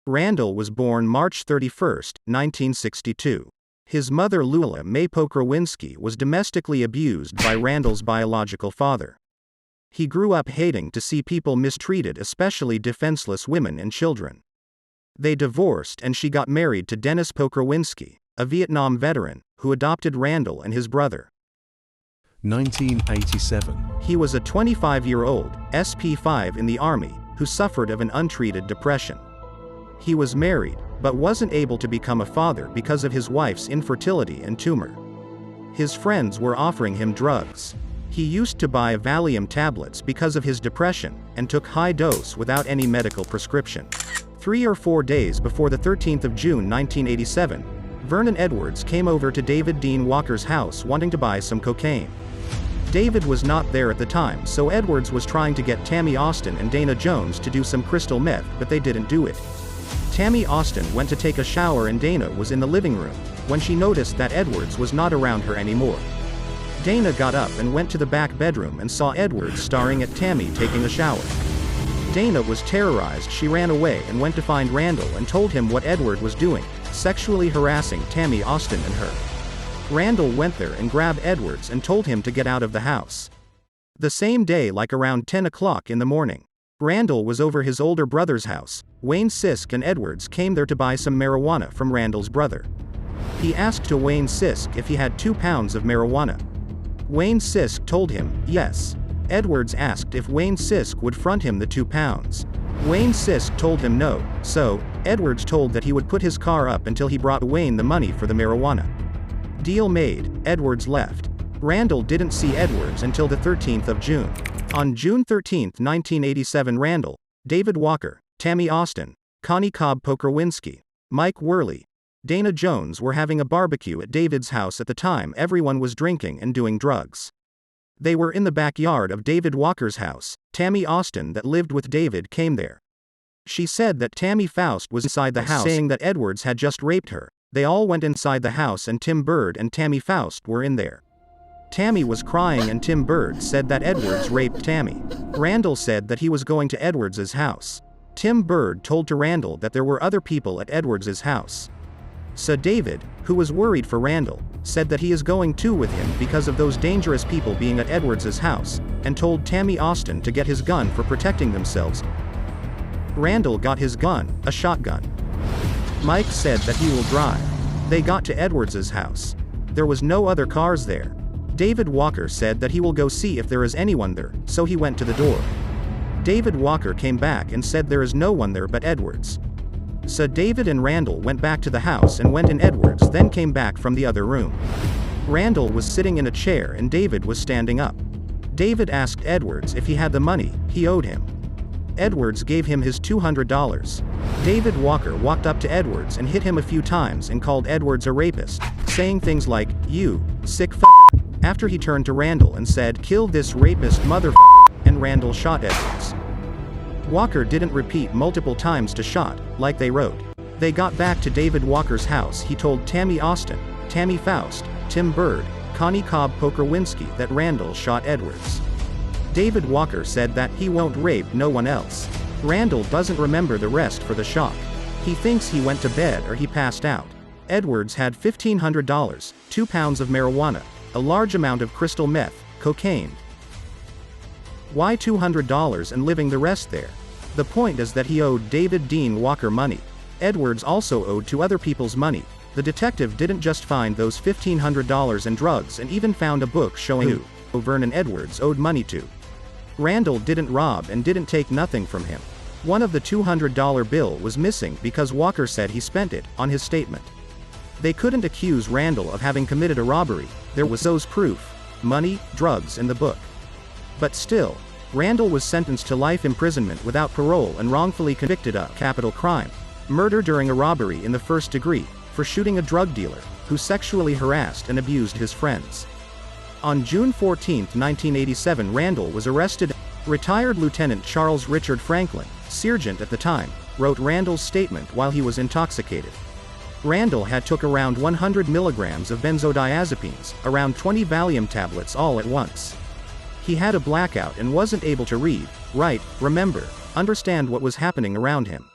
Randall was born March 31, 1962. His mother Randall May Pokrzywinski was domestically abused by Randall's biological father. He grew up hating to see people mistreated, especially defenseless women and children. They divorced and she got married to Dennis Pokrzywinski, a Vietnam veteran, who adopted Randall and his brother. 1987. He was a 25-year-old, SP5 in the Army, who suffered of an untreated depression. He was married, but wasn't able to become a father because of his wife's infertility and tumor. His friends were offering him drugs. He used to buy Valium tablets because of his depression, and took high dose without any medical prescription. 3 or 4 days before the 13th of June 1987, Vernon Edwards came over to David Dean Walker's house wanting to buy some cocaine. David was not there at the time, so Edwards was trying to get Tammy Austin and Dana Jones to do some crystal meth, but they didn't do it. Tammy Austin went to take a shower and Dana was in the living room, when she noticed that Edwards was not around her anymore. Dana got up and went to the back bedroom and saw Edwards staring at Tammy taking a shower. Dana was terrorized. She ran away and went to find Randall and told him what Edward was doing, sexually harassing Tammy Austin and her. Randall went there and grabbed Edwards and told him to get out of the house. The same day, like around 10 o'clock in the morning, Randall was over his older brother's house. Wayne Sisk and Edwards came there to buy some marijuana from Randall's brother. He asked to Wayne Sisk if he had 2 pounds of marijuana. Wayne Sisk told him, yes. Edwards asked if Wayne Sisk would front him the 2 pounds. Wayne Sisk told him no, so Edwards told that he would put his car up until he brought Wayne the money for the marijuana. Deal made. Edwards left. Randall didn't see Edwards until the 13th of June. On June 13, 1987, Randall, David Walker, Tammy Austin, Connie Cobb Pokrzywinski, Mike Worley, Dana Jones were having a barbecue at David's house. At the time, everyone was drinking and doing drugs. They were in the backyard of David Walker's house. Tammy Austin, that lived with David, came there. She said that Tammy Faust was inside the house, saying that Edwards had just raped her. They all went inside the house and Tim Bird and Tammy Faust were in there. Tammy was crying and Tim Bird said that Edwards raped Tammy. Randall said that he was going to Edwards's house. Tim Bird told to Randall that there were other people at Edwards's house. So David, who was worried for Randall, said that he is going too with him because of those dangerous people being at Edwards's house, and told Tammy Austin to get his gun for protecting themselves. Randall got his gun, a shotgun. Mike said that he will drive. They got to Edwards's house. There was no other cars there. David Walker said that he will go see if there is anyone there, so he went to the door. David Walker came back and said there is no one there but Edwards. So David and Randall went back to the house and went in. Edwards then came back from the other room. Randall was sitting in a chair and David was standing up. David asked Edwards if he had the money he owed him. Edwards gave him his $200. David Walker walked up to Edwards and hit him a few times and called Edwards a rapist, saying things like, "You sick f***." After he turned to Randall and said, "Kill this rapist mother f***," and Randall shot Edwards. Walker didn't repeat multiple times to shot, like they wrote. They got back to David Walker's house. He told Tammy Austin, Tammy Faust, Tim Bird, Connie Cobb Pokrzywinski that Randall shot Edwards. David Walker said that he won't rape no one else. Randall doesn't remember the rest for the shock. He thinks he went to bed or he passed out. Edwards had $1,500, 2 pounds of marijuana, a large amount of crystal meth, cocaine. Why $200 and living the rest there? The point is that he owed David Dean Walker money. Edwards also owed 2 other people's money. The detective didn't just find those $1,500 and drugs and even found a book showing who Vernon Edwards owed money to. Randall didn't rob and didn't take nothing from him. One of the $200 bill was missing because Walker said he spent it on his statement. They couldn't accuse Randall of having committed a robbery. There was those proof, money, drugs and the book. But still, Randall was sentenced to life imprisonment without parole and wrongfully convicted of capital crime, murder during a robbery in the 1st degree, for shooting a drug dealer who sexually harassed and abused his friends. On June 14, 1987, Randall was arrested. Retired Lieutenant Charles Richard Franklin, sergeant at the time, wrote Randall's statement while he was intoxicated. Randall had took around 100 milligrams of benzodiazepines, around 20 Valium tablets all at once. He had a blackout and wasn't able to read, write, remember, understand what was happening around him.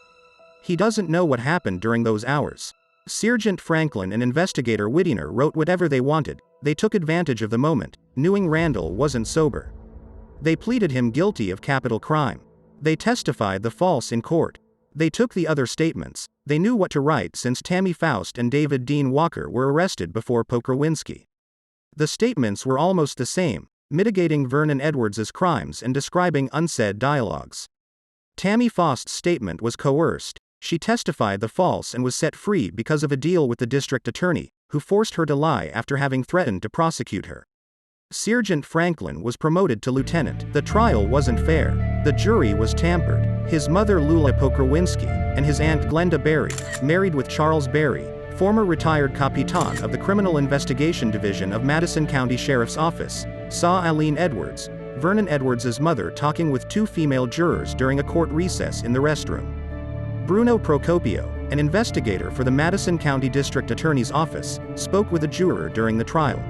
He doesn't know what happened during those hours. Sergeant Franklin and investigator Whittier wrote whatever they wanted. They took advantage of the moment, knowing Randall wasn't sober. They pleaded him guilty of capital crime. They testified the false in court. They took the other statements. They knew what to write since Tammy Faust and David Dean Walker were arrested before Pokrzywinski. The statements were almost the same, mitigating Vernon Edwards's crimes and describing unsaid dialogues. Tammy Faust's statement was coerced. She testified the false and was set free because of a deal with the district attorney, who forced her to lie after having threatened to prosecute her. Sergeant Franklin was promoted to lieutenant. The trial wasn't fair. The jury was tampered. His mother Lula Pokrzywinski, and his aunt Glenda Berry, married with Charles Berry, former retired Capitan of the Criminal Investigation Division of Madison County Sheriff's Office, saw Eileen Edwards, Vernon Edwards's mother, talking with two female jurors during a court recess in the restroom. Bruno Procopio, an investigator for the Madison County District Attorney's Office, spoke with a juror during the trial.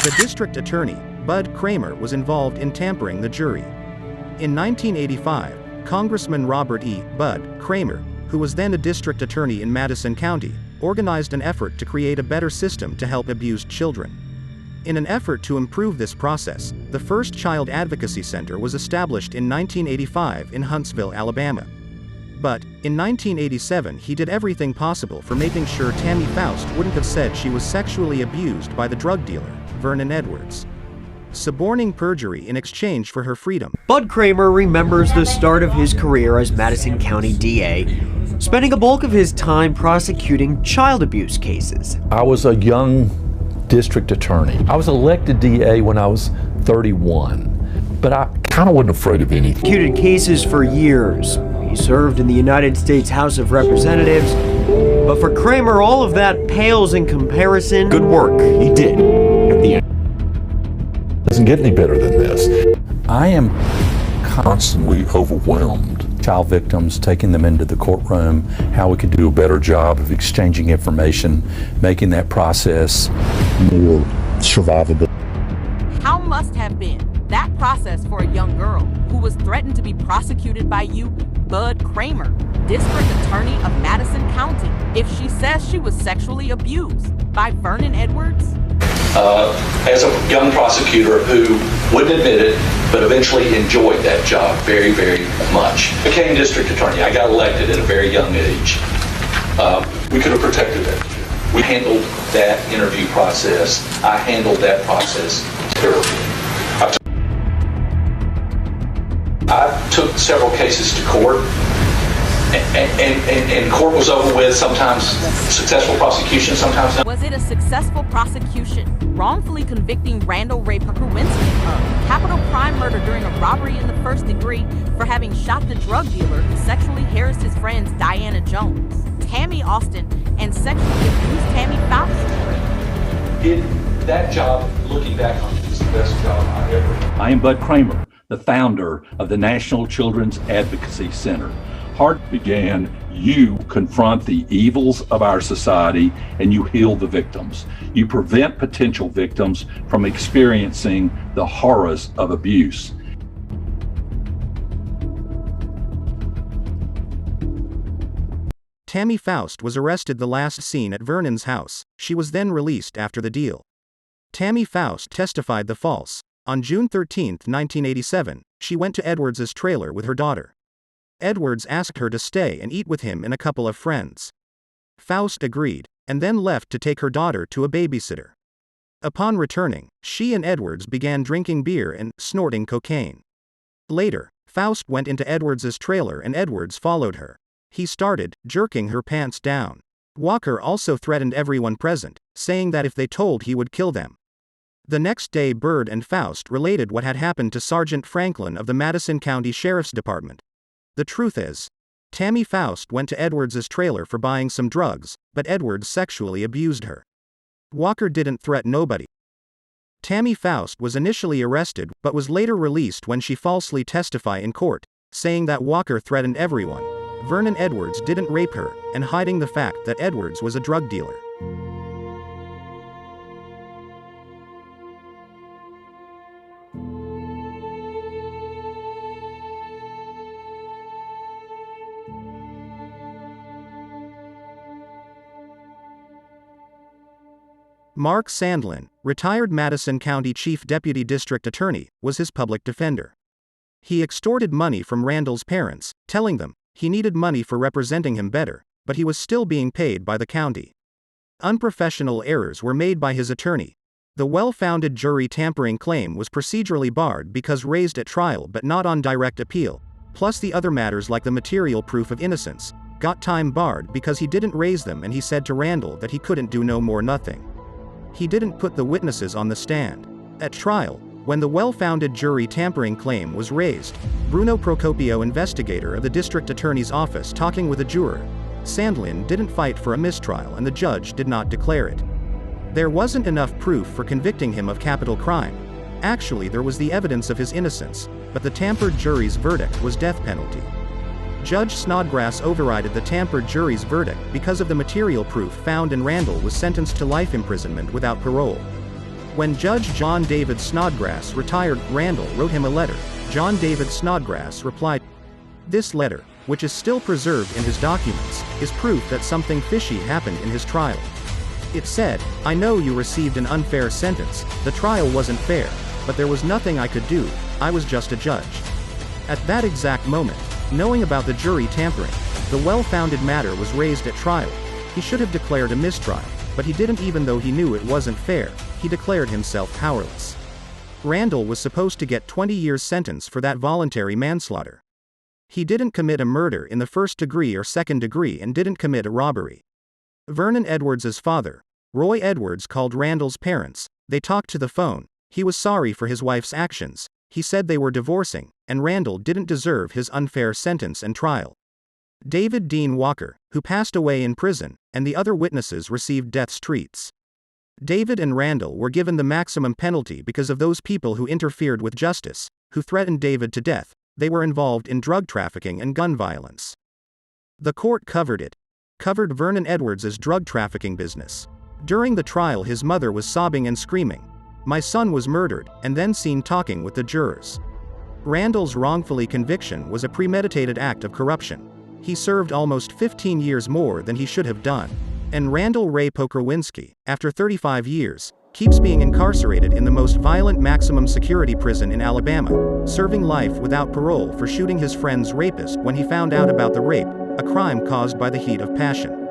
The district attorney, Bud Kramer, was involved in tampering the jury. In 1985, Congressman Robert E. Bud Kramer, who was then a district attorney in Madison County, organized an effort to create a better system to help abused children. In an effort to improve this process, the first Child Advocacy Center was established in 1985 in Huntsville, Alabama. But, in 1987 he did everything possible for making sure Tammy Faust wouldn't have said she was sexually abused by the drug dealer, Vernon Edwards. Suborning perjury in exchange for her freedom. Bud Kramer remembers the start of his career as Madison County DA, spending a bulk of his time prosecuting child abuse cases. I was a young district attorney. I was elected DA when I was 31, but I kind of wasn't afraid of anything. Prosecuted cases for years. He served in the United States House of Representatives, but for Kramer, all of that pales in comparison. Good work he did at the end. Doesn't get any better than this. I am constantly overwhelmed. Child victims, taking them into the courtroom, how we could do a better job of exchanging information, making that process more survivable. How must have been that process for a young girl who was threatened to be prosecuted by you, Bud Kramer, District Attorney of Madison County, if she says she was sexually abused by Vernon Edwards? As a young prosecutor who wouldn't admit it, but eventually enjoyed that job very, very much. Became district attorney. I got elected at a very young age. We could have protected that. We handled that interview process. I handled that process terribly. I took several cases to court, and court was over with, sometimes successful prosecution, sometimes not. Was it a successful prosecution, wrongfully convicting Randall Ray Pokrzywinski of capital crime murder during a robbery in the first degree for having shot the drug dealer who sexually harassed his friends Diana Jones, Tammy Austin, and sexually abused Tammy Faust? That job, looking back on it, is the best job I ever had. I am Bud Kramer, the founder of the National Children's Advocacy Center. Heart began, you confront the evils of our society and you heal the victims. You prevent potential victims from experiencing the horrors of abuse. Tammy Faust was arrested the last seen at Vernon's house. She was then released after the deal. Tammy Faust testified the false. On June 13, 1987, she went to Edwards's trailer with her daughter. Edwards asked her to stay and eat with him and a couple of friends. Faust agreed, and then left to take her daughter to a babysitter. Upon returning, she and Edwards began drinking beer and snorting cocaine. Later, Faust went into Edwards's trailer and Edwards followed her. He started jerking her pants down. Walker also threatened everyone present, saying that if they told he would kill them. The next day Bird and Faust related what had happened to Sergeant Franklin of the Madison County Sheriff's Department. The truth is, Tammy Faust went to Edwards's trailer for buying some drugs, but Edwards sexually abused her. Walker didn't threaten nobody. Tammy Faust was initially arrested but was later released when she falsely testified in court, saying that Walker threatened everyone. Vernon Edwards didn't rape her, and hiding the fact that Edwards was a drug dealer. Mark Sandlin, retired Madison County Chief Deputy District Attorney, was his public defender. He extorted money from Randall's parents, telling them he needed money for representing him better, but he was still being paid by the county. Unprofessional errors were made by his attorney. The well-founded jury tampering claim was procedurally barred because raised at trial but not on direct appeal, plus the other matters like the material proof of innocence got time barred because he didn't raise them, and he said to Randall that he couldn't do no more nothing. He didn't put the witnesses on the stand. At trial, when the well-founded jury tampering claim was raised, Bruno Procopio, investigator of the district attorney's office, talking with a juror, Sandlin didn't fight for a mistrial and the judge did not declare it. There wasn't enough proof for convicting him of capital crime. Actually, there was the evidence of his innocence, but the tampered jury's verdict was death penalty. Judge Snodgrass overrided the tampered jury's verdict because of the material proof found, and Randall was sentenced to life imprisonment without parole. When Judge John David Snodgrass retired, Randall wrote him a letter. John David Snodgrass replied, "This letter, which is still preserved in his documents, is proof that something fishy happened in his trial. It said, 'I know you received an unfair sentence, the trial wasn't fair, but there was nothing I could do, I was just a judge.'" At that exact moment, knowing about the jury tampering, the well-founded matter was raised at trial. He should have declared a mistrial, but he didn't. Even though he knew it wasn't fair, he declared himself powerless. Randall was supposed to get 20 years sentence for that voluntary manslaughter. He didn't commit a murder in the first degree or second degree and didn't commit a robbery. Vernon Edwards' father, Roy Edwards, called Randall's parents. They talked to the phone. He was sorry for his wife's actions. He said they were divorcing, and Randall didn't deserve his unfair sentence and trial. David Dean Walker, who passed away in prison, and the other witnesses received death treats. David and Randall were given the maximum penalty because of those people who interfered with justice, who threatened David to death. They were involved in drug trafficking and gun violence. The court covered Vernon Edwards' drug trafficking business. During the trial, his mother was sobbing and screaming, "My son was murdered," and then seen talking with the jurors. Randall's wrongfully conviction was a premeditated act of corruption. He served almost 15 years more than he should have done. And Randall Ray Pokrzywinski, after 35 years, keeps being incarcerated in the most violent maximum security prison in Alabama, serving life without parole for shooting his friend's rapist when he found out about the rape, a crime caused by the heat of passion.